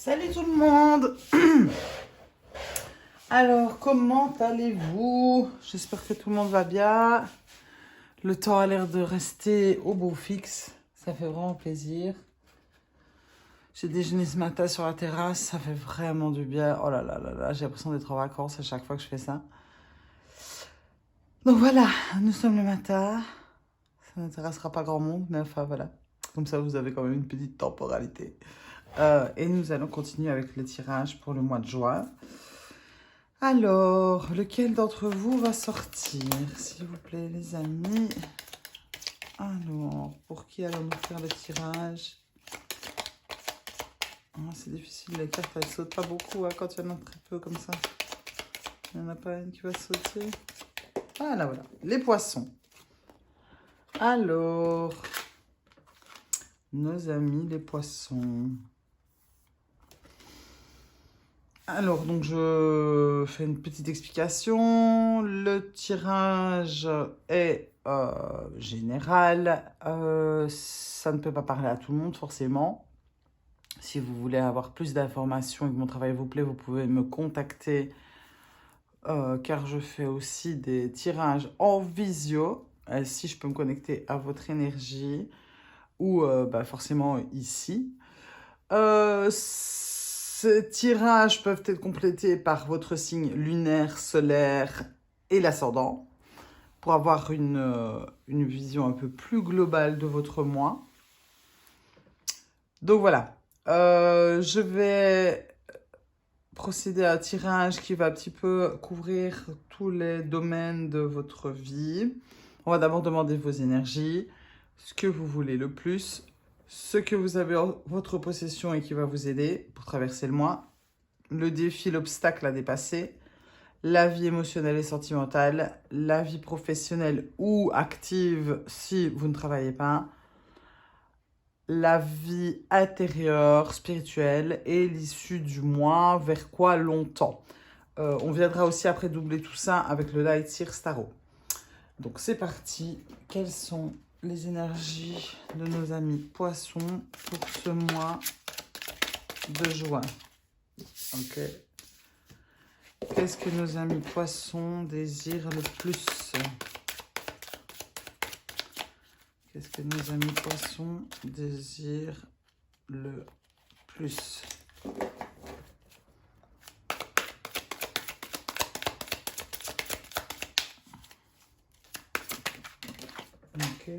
Salut tout le monde. Alors, comment allez-vous? J'espère que tout le monde va bien. Le temps a l'air de rester au beau fixe. Ça fait vraiment plaisir. J'ai déjeuné ce matin sur la terrasse. Ça fait vraiment du bien. Oh là là là là, j'ai l'impression d'être en vacances à chaque fois que je fais ça. Donc voilà, nous sommes le matin. Ça n'intéressera pas grand monde, mais enfin voilà. Comme ça, vous avez quand même une petite temporalité. Et nous allons continuer avec le tirage pour le mois de juin. Alors, lequel d'entre vous va sortir, s'il vous plaît, les amis? Alors, pour qui allons-nous faire le tirage? C'est difficile, les cartes, elles sautent pas beaucoup quand il y en a très peu comme ça. Il n'y en a pas une qui va sauter. Voilà, voilà. Les poissons. Alors, nos amis les poissons. Alors, donc je fais une petite explication. Le tirage est général. Ça ne peut pas parler à tout le monde, forcément. Si vous voulez avoir plus d'informations et que mon travail vous plaît, vous pouvez me contacter, car je fais aussi des tirages en visio. Si je peux me connecter à votre énergie, ou forcément ici. Ces tirages peuvent être complétés par votre signe lunaire, solaire et l'ascendant pour avoir une vision un peu plus globale de votre mois. Donc voilà, je vais procéder à un tirage qui va un petit peu couvrir tous les domaines de votre vie. On va d'abord demander vos énergies, ce que vous voulez le plus, ce que vous avez en votre possession et qui va vous aider pour traverser le mois, le défi, l'obstacle à dépasser, la vie émotionnelle et sentimentale, la vie professionnelle ou active si vous ne travaillez pas, la vie intérieure, spirituelle et l'issue du mois, vers quoi longtemps. On viendra aussi après doubler tout ça avec le Light Seer Starro. Donc c'est parti. Quelles sont les énergies de nos amis poissons pour ce mois de juin? Ok. Qu'est-ce que nos amis poissons désirent le plus? Qu'est-ce que nos amis poissons désirent le plus? Ok.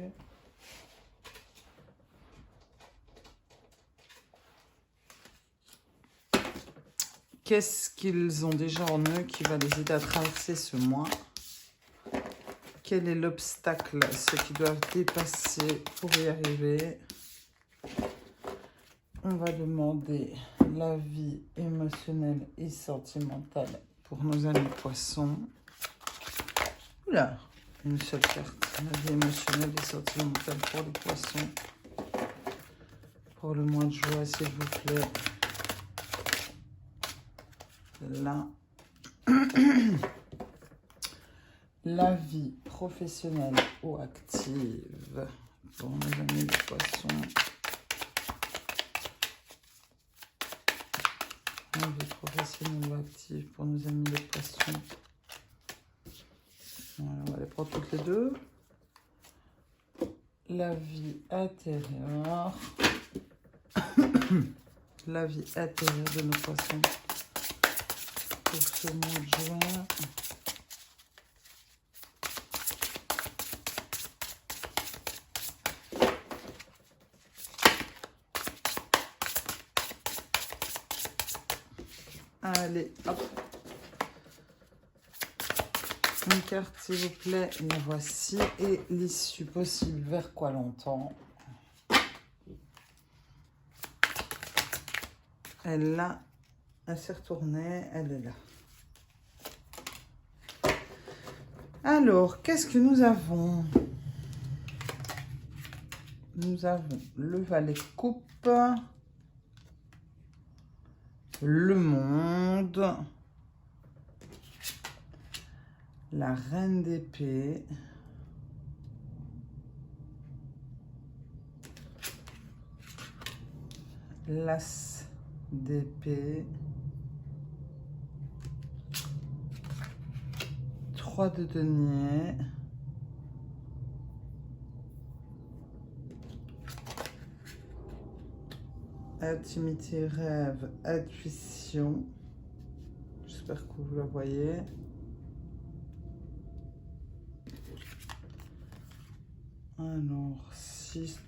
Qu'est-ce qu'ils ont déjà en eux qui va les aider à traverser ce mois? Quel est l'obstacle, ce qu'ils doivent dépasser pour y arriver? On va demander la vie émotionnelle et sentimentale pour nos amis poissons. Oula, une seule carte. La vie émotionnelle et sentimentale pour les poissons. Pour le mois de juin, s'il vous plaît. Là. La vie professionnelle ou active pour nos amis les poissons. La vie professionnelle ou active pour nos amis les poissons. Voilà, on va les prendre toutes les deux. La vie intérieure. La vie intérieure de nos poissons pour ce mois de juin. Allez, hop. Une carte, s'il vous plaît. La voici. Et l'issue possible, vers quoi longtemps? Elle là, elle s'est retournée, elle est là. Alors, qu'est-ce que nous avons? Nous avons le valet de coupe, le monde, la reine d'épée, l'as d'épée, 3 de denier, intimité, rêve, intuition. J'espère que vous la voyez. Alors, 6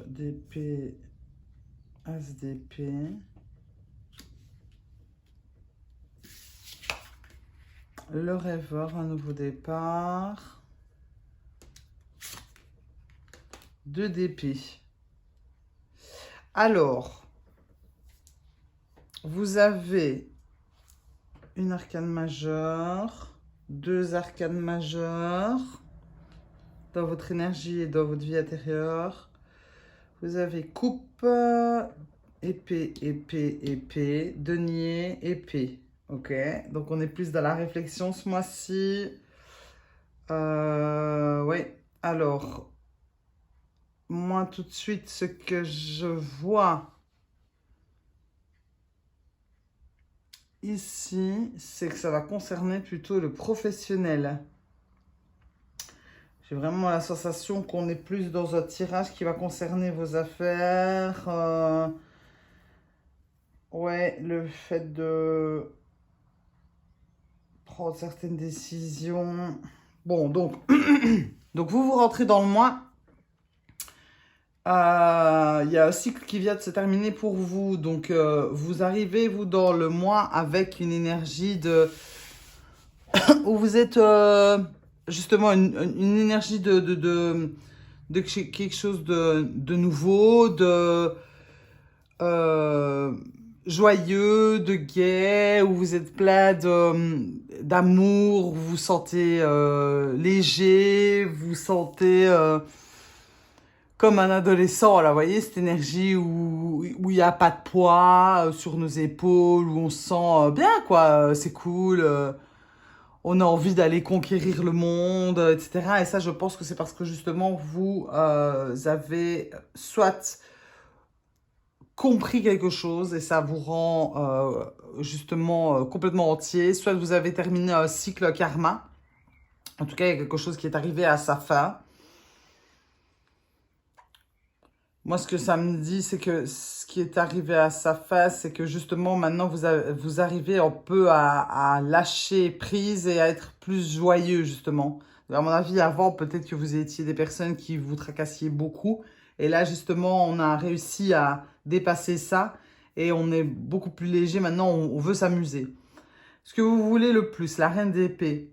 d'épée, as d'épée. Le rêveur, un nouveau départ. 2 d'épée. Alors, vous avez une arcane majeure, 2 arcanes majeures dans votre énergie et dans votre vie intérieure. Vous avez coupe, épée, épée, épée, denier, épée. Ok, donc on est plus dans la réflexion ce mois-ci. Oui, alors, moi tout de suite, ce que je vois ici, c'est que ça va concerner plutôt le professionnel. J'ai vraiment la sensation qu'on est plus dans un tirage qui va concerner vos affaires. Ouais, le fait de prendre certaines décisions. Bon, donc, donc vous rentrez dans le mois. Il y a un cycle qui vient de se terminer pour vous. Donc, vous arrivez, vous, dans le mois avec une énergie de... où vous êtes justement une énergie de quelque chose de nouveau, de joyeux, de gai, où vous êtes plein d'amour, vous vous sentez léger, vous vous sentez comme un adolescent, là, vous voyez, cette énergie où il n'y a pas de poids sur nos épaules, où on se sent bien, quoi, c'est cool, on a envie d'aller conquérir le monde, etc. Et ça, je pense que c'est parce que justement, vous avez soit compris quelque chose et ça vous rend justement complètement entier, soit vous avez terminé un cycle karma, en tout cas, il y a quelque chose qui est arrivé à sa fin. Moi, ce que ça me dit, c'est que ce qui est arrivé à sa fin, c'est que justement, maintenant, vous arrivez un peu à lâcher prise et à être plus joyeux, justement. À mon avis, avant, peut-être que vous étiez des personnes qui vous tracassiez beaucoup. Et là, justement, on a réussi à dépasser ça et on est beaucoup plus léger. Maintenant, on veut s'amuser. Ce que vous voulez le plus, la reine d'épée.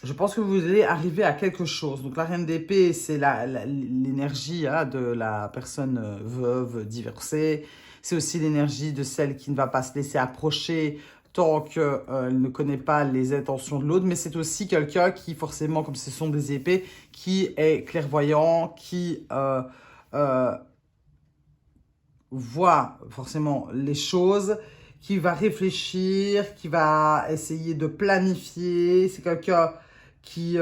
Je pense que vous allez arriver à quelque chose. Donc, la reine d'épée, c'est l'énergie de la personne veuve, divorcée. C'est aussi l'énergie de celle qui ne va pas se laisser approcher tant qu'elle ne connaît pas les intentions de l'autre. Mais c'est aussi quelqu'un qui, forcément, comme ce sont des épées, qui est clairvoyant, qui voit forcément les choses, qui va réfléchir, qui va essayer de planifier. C'est quelqu'un qui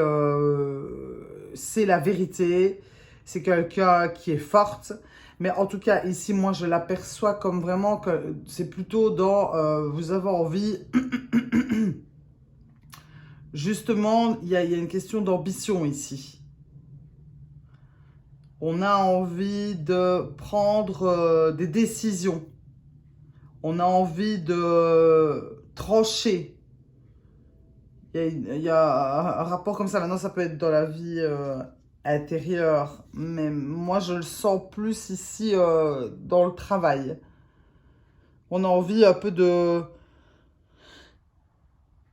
sait la vérité, c'est quelqu'un qui est forte. Mais en tout cas, ici, moi, je l'aperçois comme vraiment que c'est plutôt dans vous avez envie. Justement, il y a une question d'ambition ici. On a envie de prendre des décisions. On a envie de trancher. Il y a un rapport comme ça. Maintenant, ça peut être dans la vie intérieure. Mais moi, je le sens plus ici dans le travail. On a envie un peu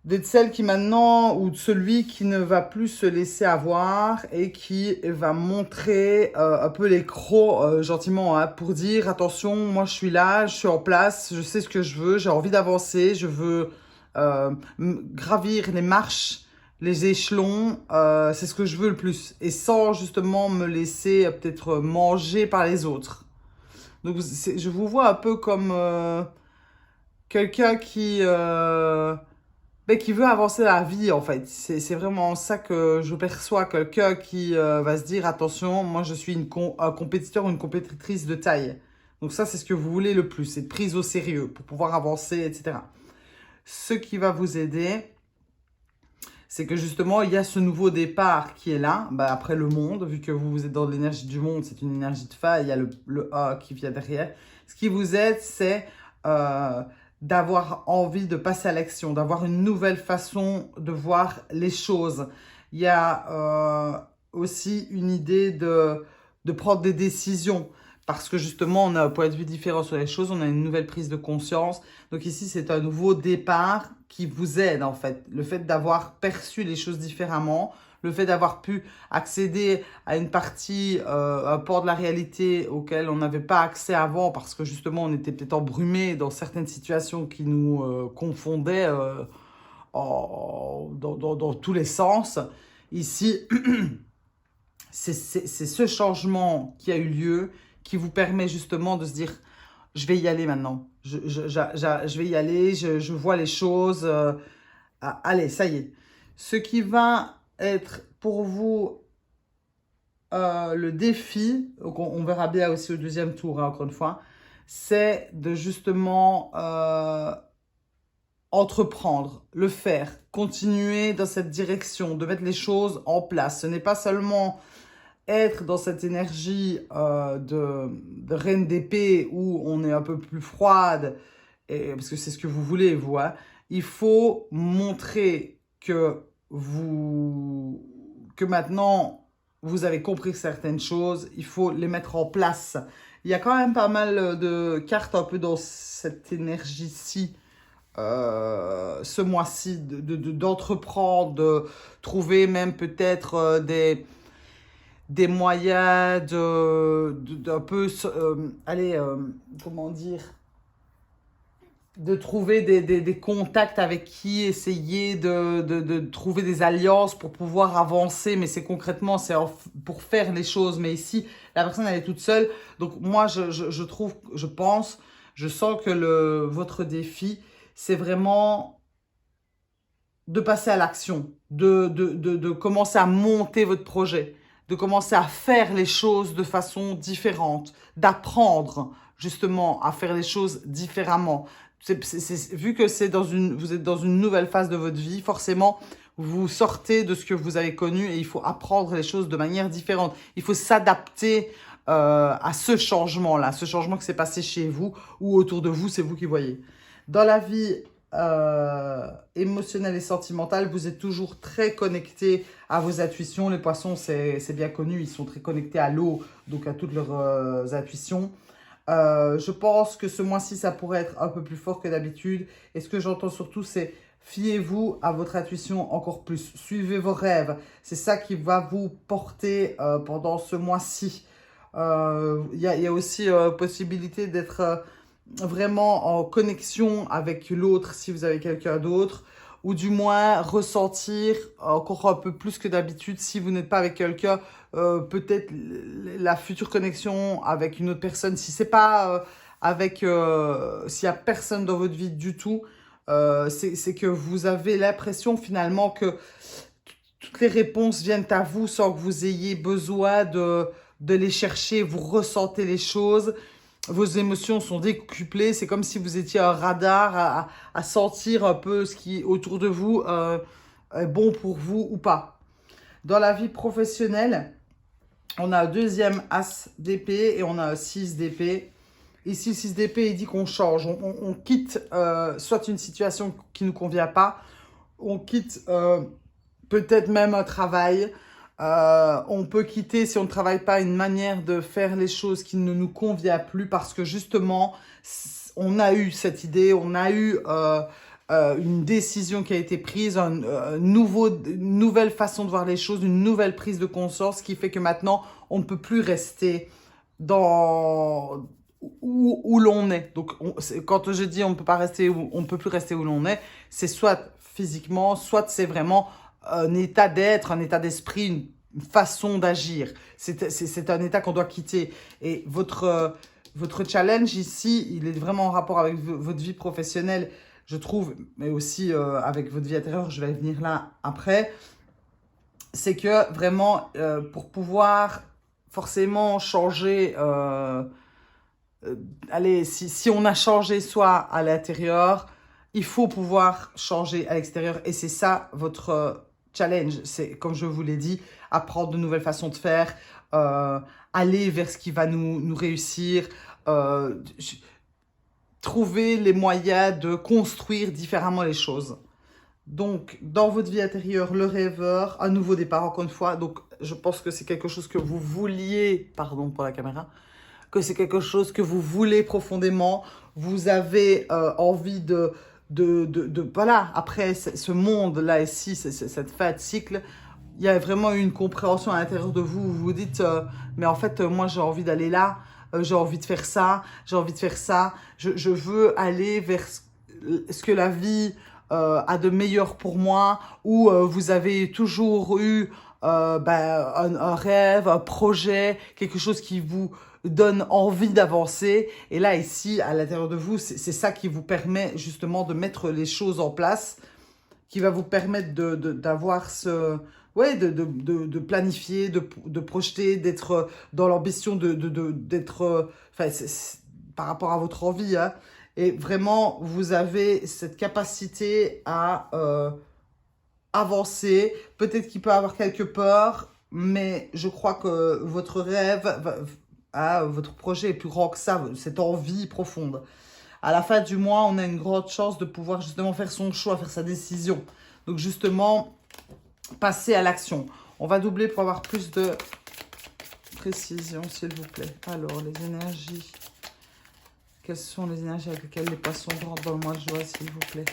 d'être celle qui maintenant, ou de celui qui ne va plus se laisser avoir et qui va montrer un peu les crocs gentiment pour dire attention, moi je suis là, je suis en place, je sais ce que je veux, j'ai envie d'avancer, je veux gravir les marches, les échelons, c'est ce que je veux le plus. Et sans justement me laisser peut-être manger par les autres. Donc je vous vois un peu comme quelqu'un qui veut avancer la vie, en fait. C'est vraiment ça que je perçois. Quelqu'un qui va se dire, attention, moi, je suis un compétiteur ou une compétitrice de taille. Donc ça, c'est ce que vous voulez le plus, c'est prise au sérieux pour pouvoir avancer, etc. Ce qui va vous aider, c'est que justement, il y a ce nouveau départ qui est là, après le monde, vu que vous êtes dans l'énergie du monde, c'est une énergie de feu, il y a le A qui vient derrière. Ce qui vous aide, c'est d'avoir envie de passer à l'action, d'avoir une nouvelle façon de voir les choses. Il y a aussi une idée de prendre des décisions, parce que justement, on a un point de vue différent sur les choses, on a une nouvelle prise de conscience. Donc ici, c'est un nouveau départ qui vous aide en fait. Le fait d'avoir perçu les choses différemment, le fait d'avoir pu accéder à une partie, un port de la réalité auquel on n'avait pas accès avant parce que justement, on était peut-être embrumé dans certaines situations qui nous confondaient dans tous les sens. Ici, c'est ce changement qui a eu lieu qui vous permet justement de se dire « je vais y aller maintenant, je vais y aller, je vois les choses, allez, ça y est ». Ce qui va être pour vous le défi, on verra bien aussi au deuxième tour, hein, encore une fois, c'est de justement entreprendre, le faire, continuer dans cette direction, de mettre les choses en place. Ce n'est pas seulement être dans cette énergie de reine d'épée où on est un peu plus froide, parce que c'est ce que vous voulez, vous, hein. Il faut montrer que maintenant, vous avez compris certaines choses, il faut les mettre en place. Il y a quand même pas mal de cartes un peu dans cette énergie-ci, ce mois-ci, d'entreprendre, de trouver même peut-être des moyens d'un peu, comment dire, de trouver des contacts avec qui essayer de trouver des alliances pour pouvoir avancer, mais c'est concrètement, c'est pour faire les choses. Mais ici, la personne, elle est toute seule. Donc moi, je trouve, je sens que votre défi, c'est vraiment de passer à l'action, de commencer à monter votre projet, de commencer à faire les choses de façon différente, d'apprendre justement à faire les choses différemment. Vu que vous êtes dans une nouvelle phase de votre vie, forcément, vous sortez de ce que vous avez connu et il faut apprendre les choses de manière différente. Il faut s'adapter à ce changement-là, ce changement qui s'est passé chez vous ou autour de vous, c'est vous qui voyez. Dans la vie émotionnelle et sentimentale, vous êtes toujours très connecté à vos intuitions. Les poissons, c'est bien connu, ils sont très connectés à l'eau, donc à toutes leurs intuitions. Je pense que ce mois-ci, ça pourrait être un peu plus fort que d'habitude. Et ce que j'entends surtout, c'est fiez-vous à votre intuition encore plus. Suivez vos rêves. C'est ça qui va vous porter pendant ce mois-ci. Il y a aussi possibilité d'être vraiment en connexion avec l'autre si vous avez quelqu'un d'autre. Ou du moins ressentir encore un peu plus que d'habitude si vous n'êtes pas avec quelqu'un, peut-être la future connexion avec une autre personne. Si c'est pas s'il y a personne dans votre vie du tout, c'est que vous avez l'impression finalement que toutes les réponses viennent à vous sans que vous ayez besoin de les chercher. Vous ressentez les choses. Vos émotions sont décuplées, c'est comme si vous étiez un radar à sentir un peu ce qui autour de vous est bon pour vous ou pas. Dans la vie professionnelle, on a un deuxième as d'épée et on a un 6 d'épée. Ici, le 6 d'épée, il dit qu'on change, on quitte soit une situation qui ne nous convient pas, on quitte peut-être même un travail. On peut quitter, si on ne travaille pas, une manière de faire les choses qui ne nous convient plus parce que justement, on a eu cette idée, on a eu une décision qui a été prise, une nouvelle façon de voir les choses, une nouvelle prise de conscience qui fait que maintenant, on ne peut plus rester dans où l'on est. Donc, quand je dis on ne peut pas rester, on ne peut plus rester où l'on est, c'est soit physiquement, soit c'est vraiment un état d'être, un état d'esprit, une façon d'agir. C'est un état qu'on doit quitter. Et votre challenge ici, il est vraiment en rapport avec votre vie professionnelle, je trouve, mais aussi avec votre vie intérieure, je vais venir là après. C'est que vraiment, pour pouvoir forcément changer allez, si on a changé soi à l'intérieur, il faut pouvoir changer à l'extérieur. Et c'est ça votre challenge. C'est, comme je vous l'ai dit, apprendre de nouvelles façons de faire, aller vers ce qui va nous réussir, trouver les moyens de construire différemment les choses. Donc, dans votre vie intérieure, le rêveur, un nouveau départ, encore une fois. Donc, je pense que c'est quelque chose que vous vouliez, pardon pour la caméra, que c'est quelque chose que vous voulez profondément. Vous avez envie voilà, après ce monde-là ici, cette fin de cycle, il y a vraiment une compréhension à l'intérieur de vous. Vous vous dites, mais en fait, moi, j'ai envie d'aller là, j'ai envie de faire ça, j'ai envie de faire ça. Je veux aller vers ce que la vie a de meilleur pour moi, ou vous avez toujours eu un rêve, un projet, quelque chose qui vous donne envie d'avancer. Et là, ici, à l'intérieur de vous, c'est ça qui vous permet justement de mettre les choses en place, qui va vous permettre d'avoir ce... Ouais, de planifier, de projeter, d'être dans l'ambition d'être... Enfin, par rapport à votre envie, hein. Et vraiment, vous avez cette capacité à avancer. Peut-être qu'il peut y avoir quelques peurs, mais je crois que votre rêve, votre projet est plus grand que ça, cette envie profonde. À la fin du mois, on a une grande chance de pouvoir justement faire son choix, faire sa décision. Donc justement, passer à l'action. On va doubler pour avoir plus de précision, s'il vous plaît. Alors, les énergies. Quelles sont les énergies avec lesquelles les poissons rentrent dans le mois de juin, s'il vous plaît?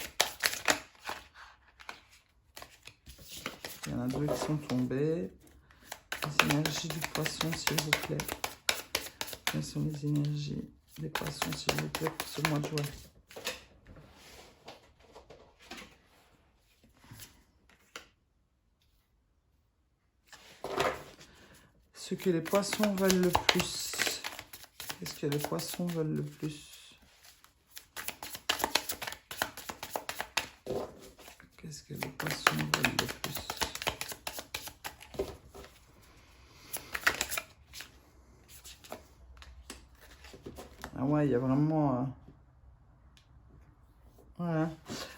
Il y en a deux qui sont tombés. Les énergies du poisson, s'il vous plaît. Quelles sont les énergies des poissons, s'il vous plaît, pour ce mois de juin? Ce que les poissons veulent le plus. Qu'est-ce que les poissons veulent le plus? Qu'est-ce que les poissons veulent le plus? Ah ouais, il y a vraiment... Voilà.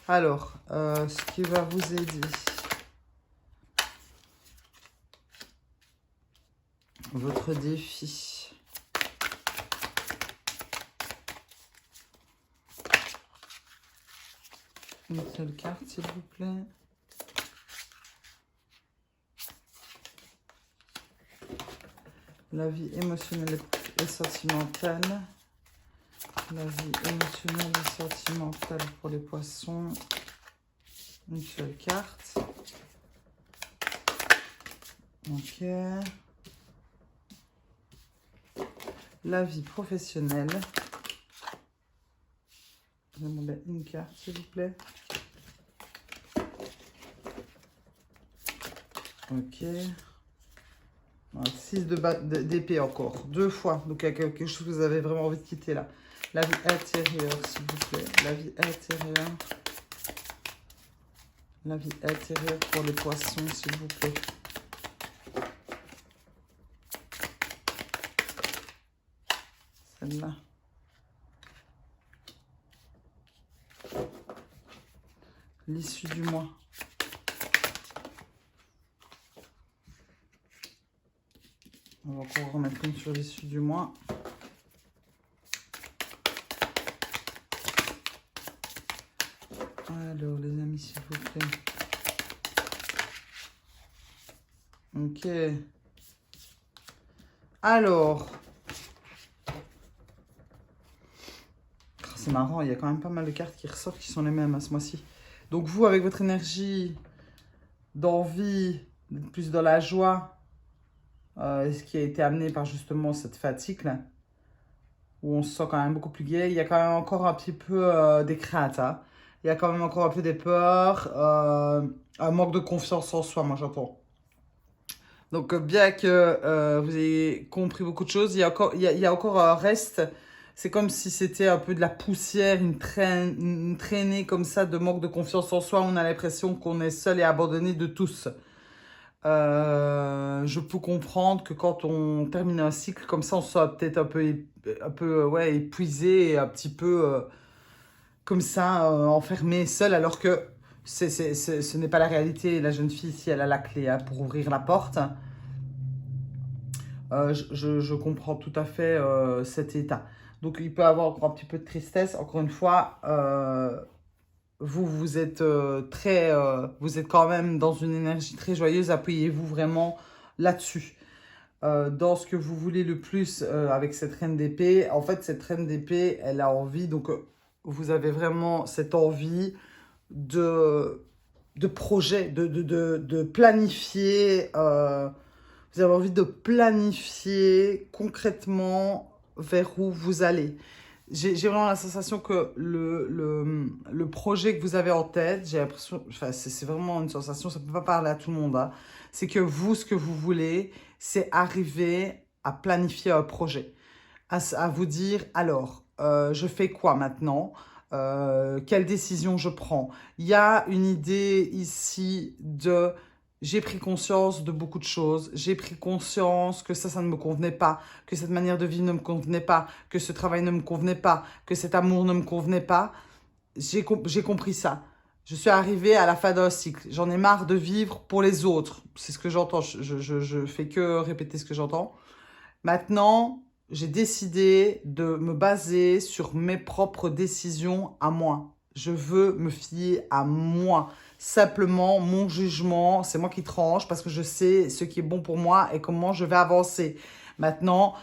Alors, ce qui va vous aider. Votre défi. Une seule carte, s'il vous plaît. La vie émotionnelle et sentimentale. La vie émotionnelle et sentimentale pour les poissons. Une seule carte. Ok. La vie professionnelle. Je vais demander une carte, s'il vous plaît. Ok. 6 d'épée encore. 2 fois. Donc, il y a quelque chose que vous avez vraiment envie de quitter là. La vie intérieure, s'il vous plaît. La vie intérieure. La vie intérieure pour les poissons, s'il vous plaît. Celle-là. L'issue du mois. On va encore remettre une sur l'issue du mois. Alors, les amis, s'il vous plaît. Ok. Alors. C'est marrant, il y a quand même pas mal de cartes qui ressortent qui sont les mêmes à ce mois-ci. Donc vous, avec votre énergie d'envie, plus dans la joie, ce qui a été amené par justement cette fatigue là, où on se sent quand même beaucoup plus gai, il y a quand même encore un petit peu des craintes, hein. Il y a quand même encore un peu des peurs, un manque de confiance en soi, moi j'entends. Donc bien que vous ayez compris beaucoup de choses, il y a encore un reste. C'est comme si c'était un peu de la poussière, une traînée comme ça de manque de confiance en soi. On a l'impression qu'on est seul et abandonné de tous. Je peux comprendre que quand on termine un cycle comme ça, on soit peut-être un peu ouais, épuisé et un petit peu comme ça, enfermé, seul, alors que ce n'est pas la réalité. La jeune fille, ici, elle a la clé hein, pour ouvrir la porte. Je comprends tout à fait cet état. Donc, il peut y avoir encore un petit peu de tristesse. Encore une fois, vous êtes vous êtes quand même dans une énergie très joyeuse. Appuyez-vous vraiment là-dessus. Dans ce que vous voulez le plus avec cette reine d'épée. En fait, cette reine d'épée, elle a envie, donc vous avez vraiment cette envie de projet, de planifier. Vous avez envie de planifier concrètement vers où vous allez. J'ai vraiment la sensation que le projet que vous avez en tête, j'ai l'impression, enfin, c'est vraiment une sensation, ça ne peut pas parler à tout le monde, hein. C'est que vous, ce que vous voulez, c'est arriver à planifier un projet, à vous dire, alors, je fais quoi maintenant? Quelle décision je prends? Il y a une idée ici de j'ai pris conscience de beaucoup de choses. J'ai pris conscience que ça ne me convenait pas, que cette manière de vivre ne me convenait pas, que ce travail ne me convenait pas, que cet amour ne me convenait pas. J'ai compris ça. Je suis arrivée à la fin d'un cycle. J'en ai marre de vivre pour les autres. C'est ce que j'entends. Je fais que répéter ce que j'entends. Maintenant, j'ai décidé de me baser sur mes propres décisions à moi. Je veux me fier à moi. Simplement, mon jugement, c'est moi qui tranche parce que je sais ce qui est bon pour moi et comment je vais avancer. Maintenant,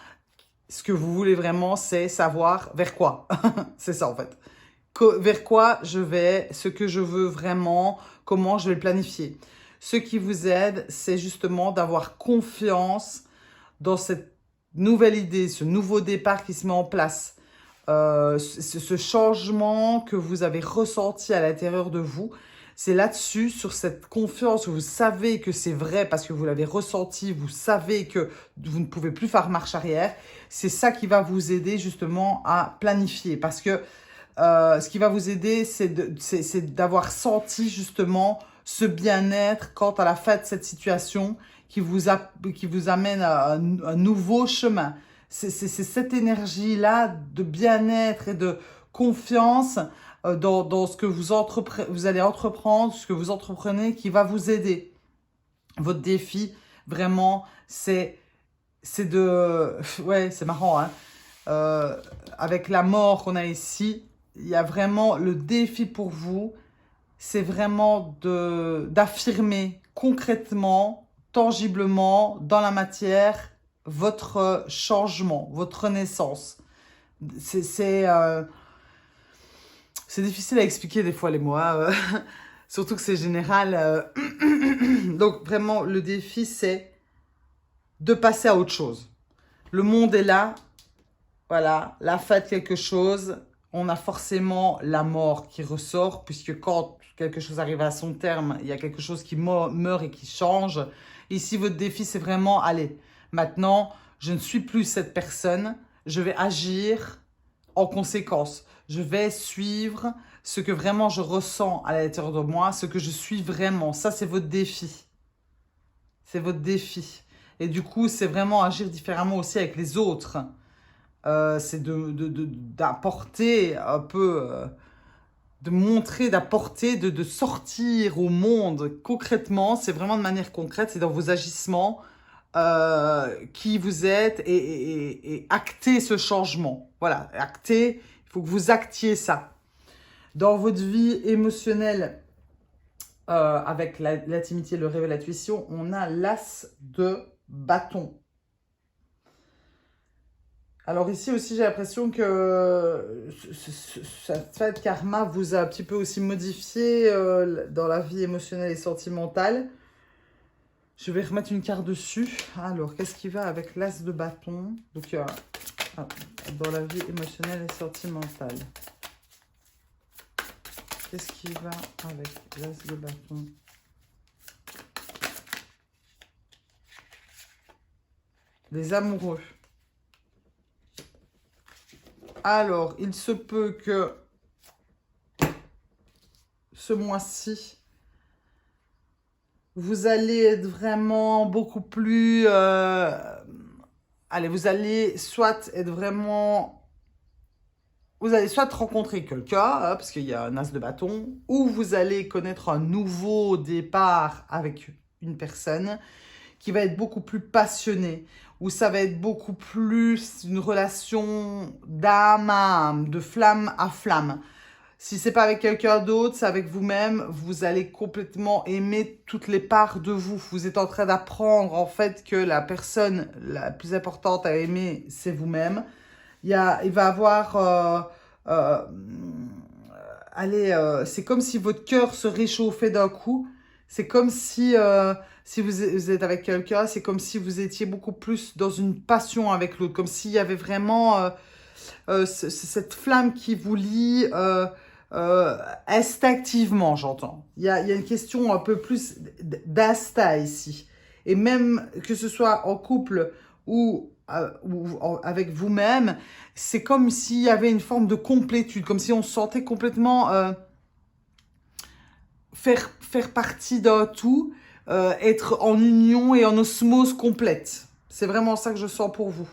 ce que vous voulez vraiment, c'est savoir vers quoi. C'est ça en fait. Vers quoi je vais, ce que je veux vraiment, comment je vais le planifier. Ce qui vous aide, c'est justement d'avoir confiance dans cette nouvelle idée, ce nouveau départ qui se met en place, ce changement que vous avez ressenti à l'intérieur de vous. C'est là-dessus, sur cette confiance, vous savez que c'est vrai parce que vous l'avez ressenti, vous savez que vous ne pouvez plus faire marche arrière. C'est ça qui va vous aider justement à planifier parce que ce qui va vous aider, c'est d'avoir senti justement ce bien-être quant à la fin de cette situation qui vous amène à un nouveau chemin. C'est cette énergie-là de bien-être et de confiance dans ce que vous allez entreprendre, ce que vous entreprenez qui va vous aider. Votre défi, vraiment, c'est de... Ouais, c'est marrant, hein. Avec la mort qu'on a ici, il y a vraiment le défi pour vous, c'est vraiment d'affirmer concrètement, tangiblement, dans la matière, votre changement, votre renaissance. C'est difficile à expliquer des fois les mots, hein, surtout que c'est général. Donc vraiment, le défi, c'est de passer à autre chose. Le monde est là, voilà, la fin de quelque chose, on a forcément la mort qui ressort, puisque quand quelque chose arrive à son terme, il y a quelque chose qui meurt et qui change. Ici, votre défi, c'est vraiment, allez, maintenant, je ne suis plus cette personne, je vais agir en conséquence. Je vais suivre ce que vraiment je ressens à l'intérieur de moi, ce que je suis vraiment. Ça, c'est votre défi. C'est votre défi. Et du coup, c'est vraiment agir différemment aussi avec les autres. C'est d'apporter un peu, de montrer, d'apporter, de sortir au monde concrètement. C'est vraiment de manière concrète, c'est dans vos agissements qui vous êtes et acter ce changement. Voilà, acter, il faut que vous actiez ça. Dans votre vie émotionnelle, avec l'intimité, le rêve et l'intuition, on a l'as de bâton. Alors ici aussi, j'ai l'impression que cette fête karma vous a un petit peu aussi modifié dans la vie émotionnelle et sentimentale. Je vais remettre une carte dessus. Alors, qu'est-ce qui va avec l'as de bâton? Donc, dans la vie émotionnelle et sentimentale. Qu'est-ce qui va avec l'as de bâton? Les amoureux. Alors, il se peut que ce mois-ci, vous allez être vraiment beaucoup plus... allez, vous allez soit être vraiment... Vous allez soit rencontrer quelqu'un, hein, parce qu'il y a un as de bâton, ou vous allez connaître un nouveau départ avec une personne qui va être beaucoup plus passionné, où ça va être beaucoup plus une relation d'âme à âme, de flamme à flamme. Si c'est pas avec quelqu'un d'autre, c'est avec vous-même, vous allez complètement aimer toutes les parts de vous. Vous êtes en train d'apprendre en fait que la personne la plus importante à aimer, c'est vous-même. Il va avoir... allez, c'est comme si votre cœur se réchauffait d'un coup. C'est comme si vous êtes avec quelqu'un, c'est comme si vous étiez beaucoup plus dans une passion avec l'autre, comme s'il y avait vraiment cette flamme qui vous lie instinctivement, j'entends. Il y a une question un peu plus d'instinct ici. Et même que ce soit en couple ou avec vous-même, c'est comme s'il y avait une forme de complétude, comme si on se sentait complètement faire partie d'un tout, être en union et en osmose complète. C'est vraiment ça que je sens pour vous.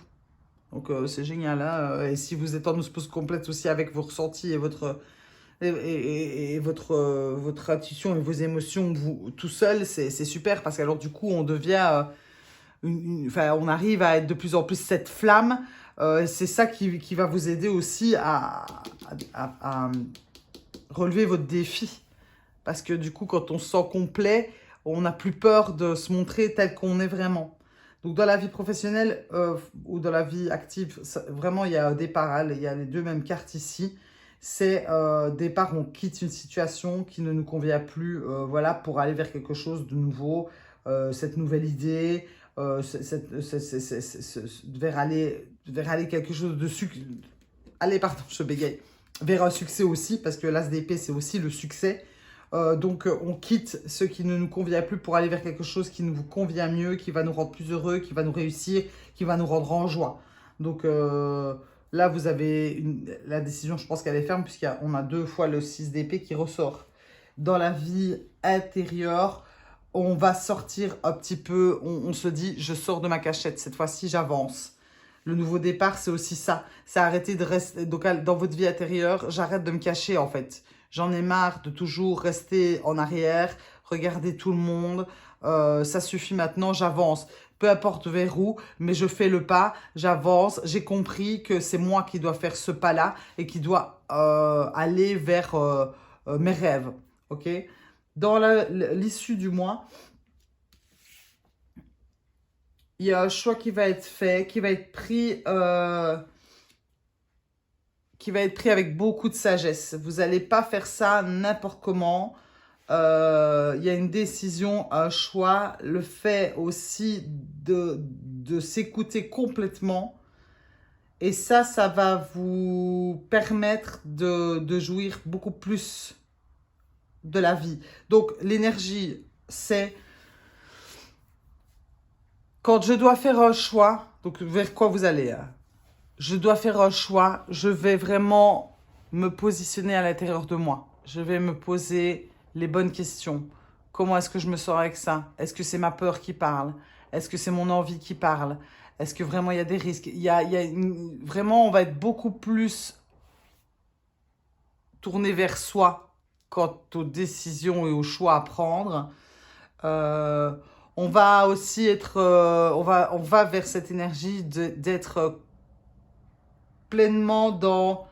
Donc c'est génial, hein. Et si vous êtes en osmose complète aussi avec vos ressentis et votre intuition et vos émotions vous tout seul, c'est super parce qu'alors du coup on devient enfin, on arrive à être de plus en plus cette flamme. C'est ça qui va vous aider aussi à relever votre défi. Parce que du coup, quand on se sent complet, on n'a plus peur de se montrer tel qu'on est vraiment. Donc, dans la vie professionnelle ou dans la vie active, vraiment, il y a un départ. Il y a les deux mêmes cartes ici. C'est départ, on quitte une situation qui ne nous convient plus, voilà, pour aller vers quelque chose de nouveau, cette nouvelle idée, vers aller quelque chose de succès. Allez, pardon, je bégaye. Vers un succès aussi, parce que l'as d'épée, c'est aussi le succès. Donc, on quitte ce qui ne nous convient plus pour aller vers quelque chose qui nous convient mieux, qui va nous rendre plus heureux, qui va nous réussir, qui va nous rendre en joie. Donc, là, vous avez la décision, je pense qu'elle est ferme, puisqu'on a 2 fois le 6 d'épée qui ressort. Dans la vie intérieure, on va sortir un petit peu, on se dit, je sors de ma cachette, cette fois-ci, j'avance. Le nouveau départ, c'est aussi ça. C'est arrêter de rester, donc dans votre vie intérieure, j'arrête de me cacher en fait. J'en ai marre de toujours rester en arrière, regarder tout le monde. Ça suffit maintenant, j'avance. Peu importe vers où, mais je fais le pas, j'avance. J'ai compris que c'est moi qui dois faire ce pas-là et qui dois aller vers mes rêves. Ok? Dans l'issue du mois, il y a un choix qui va être fait, qui va être pris avec beaucoup de sagesse. Vous n'allez pas faire ça n'importe comment. Il y a une décision, un choix, le fait aussi de s'écouter complètement. Et ça va vous permettre de jouir beaucoup plus de la vie. Donc, l'énergie, c'est quand je dois faire un choix, donc vers quoi vous allez, hein. Je dois faire un choix, je vais vraiment me positionner à l'intérieur de moi. Je vais me poser les bonnes questions. Comment est-ce que je me sens avec ça? Est-ce que c'est ma peur qui parle? Est-ce que c'est mon envie qui parle? Est-ce que vraiment il y a des risques? Vraiment, on va être beaucoup plus tourné vers soi quant aux décisions et aux choix à prendre. On va aussi être... on va vers cette énergie d'être pleinement dans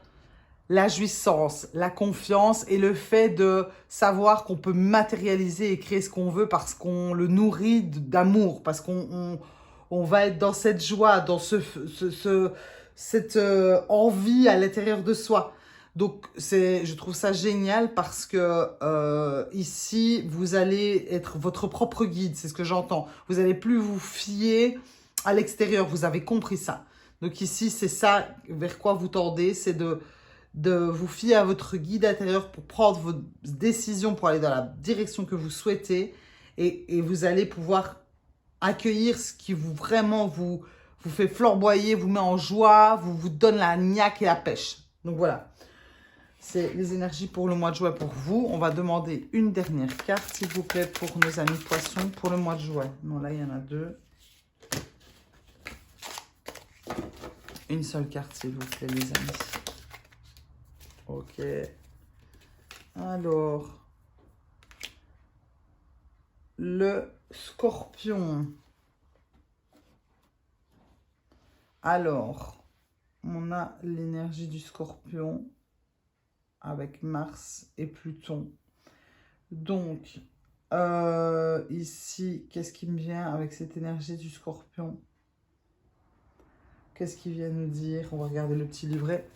la jouissance, la confiance et le fait de savoir qu'on peut matérialiser et créer ce qu'on veut parce qu'on le nourrit d'amour, parce qu'on va être dans cette joie, dans cette envie à l'intérieur de soi. Donc, je trouve ça génial parce que ici, vous allez être votre propre guide, c'est ce que j'entends. Vous n'allez plus vous fier à l'extérieur, vous avez compris ça. Donc ici, c'est ça vers quoi vous tendez, c'est de vous fier à votre guide intérieur pour prendre vos décisions, pour aller dans la direction que vous souhaitez. Et vous allez pouvoir accueillir ce qui vraiment vous fait flamboyer, vous met en joie, vous donne la niaque et la pêche. Donc voilà. C'est les énergies pour le mois de juin pour vous. On va demander une dernière carte, s'il vous plaît, pour nos amis poissons pour le mois de juin. Non, là, il y en a deux. Une seule carte, s'il vous plaît, les amis. Ok. Alors, le Scorpion. Alors, on a l'énergie du Scorpion avec Mars et Pluton. Donc, ici, qu'est-ce qui me vient avec cette énergie du Scorpion? Qu'est-ce qu'il vient nous dire? On va regarder le petit livret.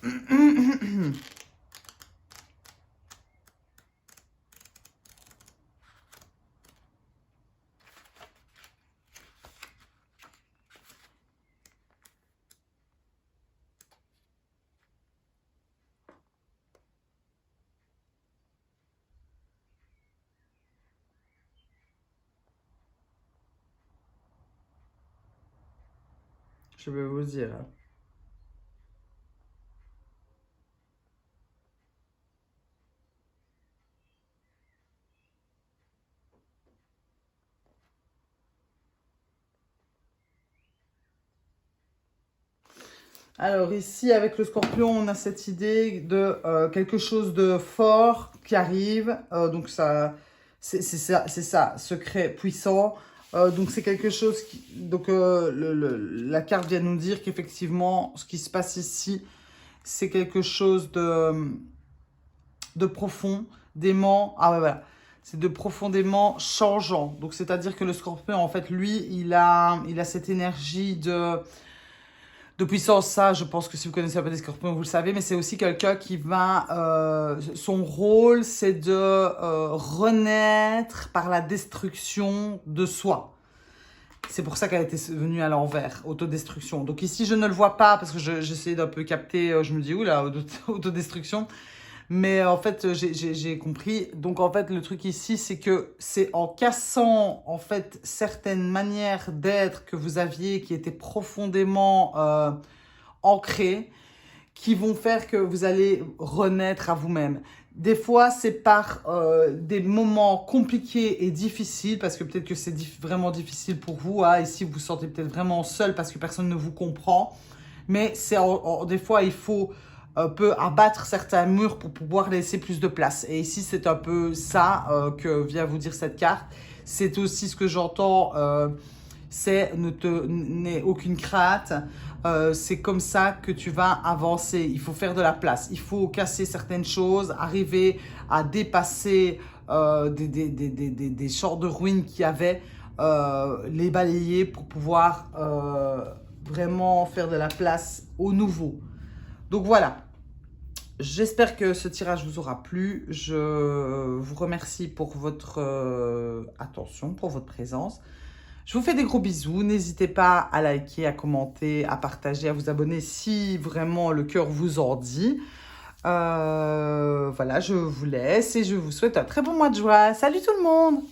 Je vais vous dire. Alors ici, avec le Scorpion, on a cette idée de quelque chose de fort qui arrive. Donc ça, c'est ça, secret, puissant. Donc c'est quelque chose qui... Donc la carte vient nous dire qu'effectivement, ce qui se passe ici, c'est quelque chose de profond, d'aimant. Ah ouais, voilà. C'est de profondément changeant. Donc c'est-à-dire que le Scorpion, en fait, lui, il a cette énergie de puissance. Ça, je pense que si vous connaissez un peu des Scorpions, vous le savez, mais c'est aussi quelqu'un qui va... son rôle, c'est de renaître par la destruction de soi. C'est pour ça qu'elle était venue à l'envers, autodestruction. Donc ici, je ne le vois pas parce que j'essaie d'un peu capter, je me dis, oula, autodestruction. Mais en fait, j'ai compris. Donc en fait, le truc ici, c'est que c'est en cassant en fait certaines manières d'être que vous aviez qui étaient profondément ancrées, qui vont faire que vous allez renaître à vous-même. Des fois, c'est par des moments compliqués et difficiles, parce que peut-être que c'est vraiment difficile pour vous. Hein. Ici, vous vous sentez peut-être vraiment seul parce que personne ne vous comprend. Mais des fois, il faut peut abattre certains murs pour pouvoir laisser plus de place. Et ici, c'est un peu ça que vient vous dire cette carte. C'est aussi ce que j'entends, c'est n'aie aucune crainte. C'est comme ça que tu vas avancer. Il faut faire de la place. Il faut casser certaines choses, arriver à dépasser des champs de ruines qu'il y avait, les balayer pour pouvoir vraiment faire de la place au nouveau. Donc voilà. J'espère que ce tirage vous aura plu. Je vous remercie pour votre attention, pour votre présence. Je vous fais des gros bisous. N'hésitez pas à liker, à commenter, à partager, à vous abonner si vraiment le cœur vous en dit. Voilà, je vous laisse et je vous souhaite un très bon mois de juin. Salut tout le monde!